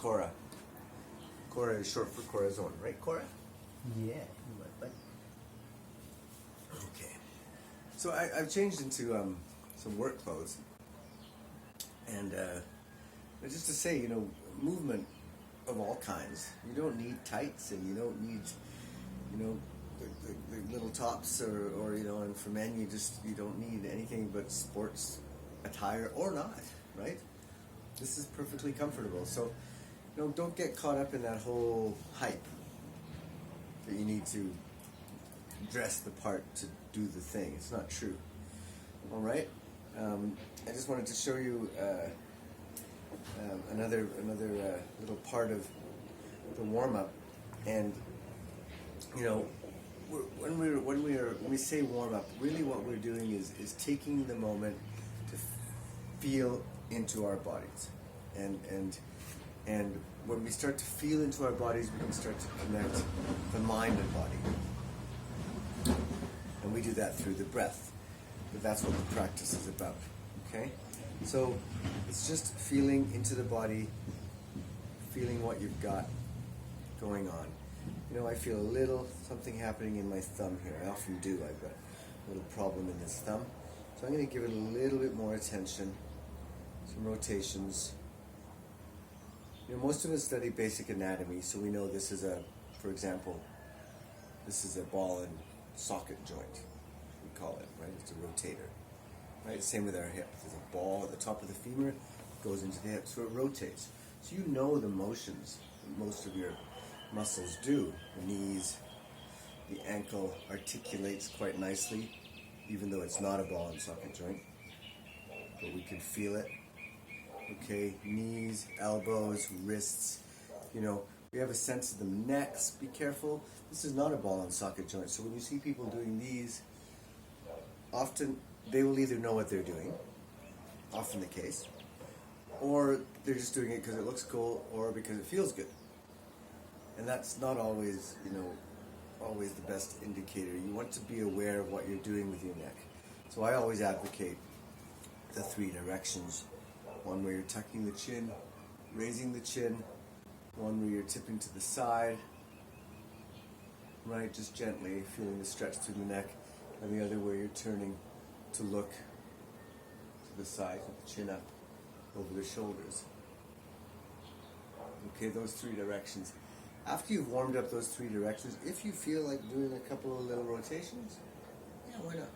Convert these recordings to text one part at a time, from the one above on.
Cora. Cora is short for Corazon, right, Cora? Yeah. Okay. So I've changed into some work clothes. And just to say, movement of all kinds. You don't need tights, and you don't need, the little tops, or and for men, you don't need anything but sports attire or not, right? This is perfectly comfortable. So, don't get caught up in that whole hype that you need to dress the part to do the thing. It's not true. All right. I just wanted to show you another little part of the warm up, and when we say warm up, really what we're doing is taking the moment to feel into our bodies, and when we start to feel into our bodies, we can start to connect the mind and body, and we do that through the breath. But that's what the practice is about. Okay, so it's just feeling into the body, feeling what you've got going on. I feel a little something happening in my thumb here. I often do. I've got a little problem in this thumb. So I'm going to give it a little bit more attention. Some rotations. Most of us study basic anatomy, so we know this is for example, this is a ball and socket joint, we call it, right? It's a rotator. Right? Same with our hip. There's a ball at the top of the femur, goes into the hip, so it rotates. So the motions that most of your muscles do. The knees, the ankle articulates quite nicely, even though it's not a ball and socket joint, but we can feel it. Okay, knees, elbows, wrists, we have a sense of the necks. Be careful. This is not a ball and socket joint, so when you see people doing these, often they will either know what they're doing, often the case, or they're just doing it because it looks cool or because it feels good. And that's not always, always the best indicator. You want to be aware of what you're doing with your neck. So I always advocate the 3 directions. One where you're tucking the chin, raising the chin. One where you're tipping to the side, right, just gently feeling the stretch through the neck. And the other where you're turning to look to the side with the chin up over the shoulders. Okay, those 3 directions. After you've warmed up those 3 directions, if you feel like doing a couple of little rotations, yeah, why not?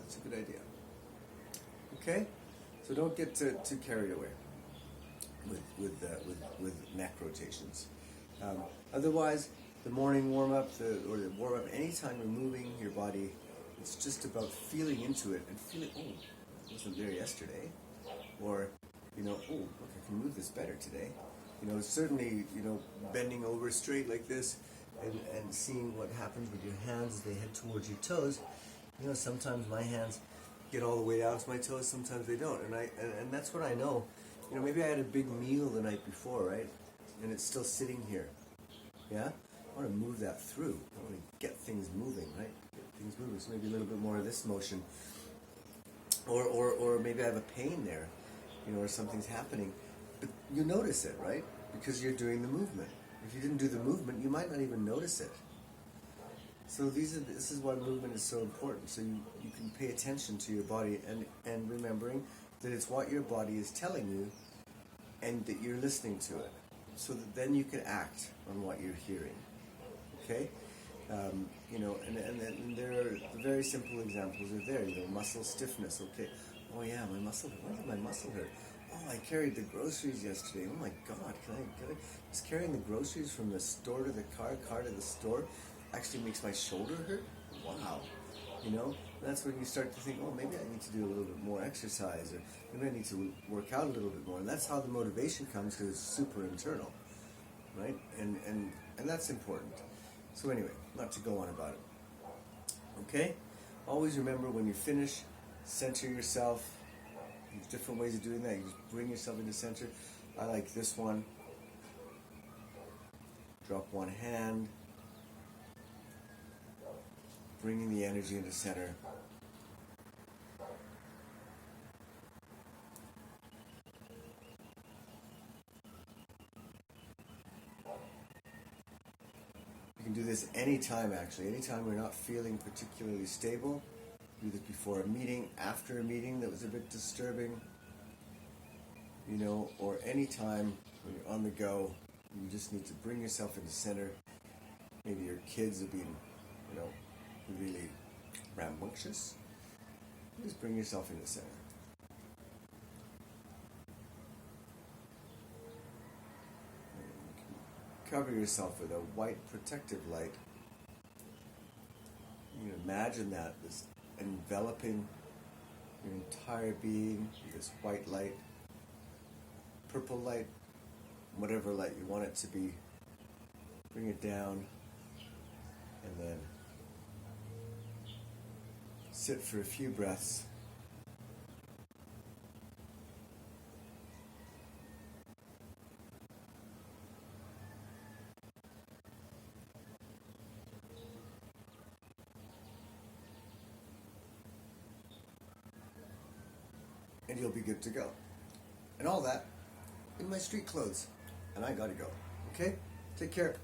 That's a good idea. Okay? So don't get too carried away with neck rotations. Otherwise, the morning warm-up, or the warm-up, anytime you're moving your body, it's just about feeling into it and feeling, oh, I wasn't there yesterday. Or, oh, look, I can move this better today. Certainly, bending over straight like this and seeing what happens with your hands as they head towards your toes. Sometimes my hands get all the way down to my toes, sometimes they don't. And that's what I know. Maybe I had a big meal the night before, right? And it's still sitting here. Yeah? I want to move that through. I want to get things moving, right? Get things moving. So maybe a little bit more of this motion. Or maybe I have a pain there, or something's happening. But you notice it, right? Because you're doing the movement. If you didn't do the movement, you might not even notice it. So this is why movement is so important. So you can pay attention to your body and remembering that it's what your body is telling you and that you're listening to it. So that then you can act on what you're hearing. Okay? And there are the very simple examples are there. Muscle stiffness. Okay. Oh yeah, my muscle. Why did my muscle hurt? Oh, I carried the groceries yesterday. Oh my God, can I just carrying the groceries from the store to the car to the store actually makes my shoulder hurt? Wow. That's when you start to think, oh, maybe I need to do a little bit more exercise, or maybe I need to work out a little bit more. And that's how the motivation comes, because it's super internal, right? And that's important. So anyway, not to go on about it. Okay? Always remember, when you finish, center yourself. There's different ways of doing that. You just bring yourself into center. I like this one. Drop one hand. Bringing the energy into center. can do this anytime, actually. Anytime we're not feeling particularly stable. Do this before a meeting, after a meeting that was a bit disturbing, you know, or anytime when you're on the go, you just need to bring yourself into center. Maybe your kids have been, you know, really rambunctious. Just bring yourself into center. Cover yourself with a white protective light. You can imagine that, this enveloping your entire being with this white light, purple light, whatever light you want it to be. Bring it down and then sit for a few breaths. And you'll be good to go. And all that in my street clothes. And I gotta go. Okay? Take care.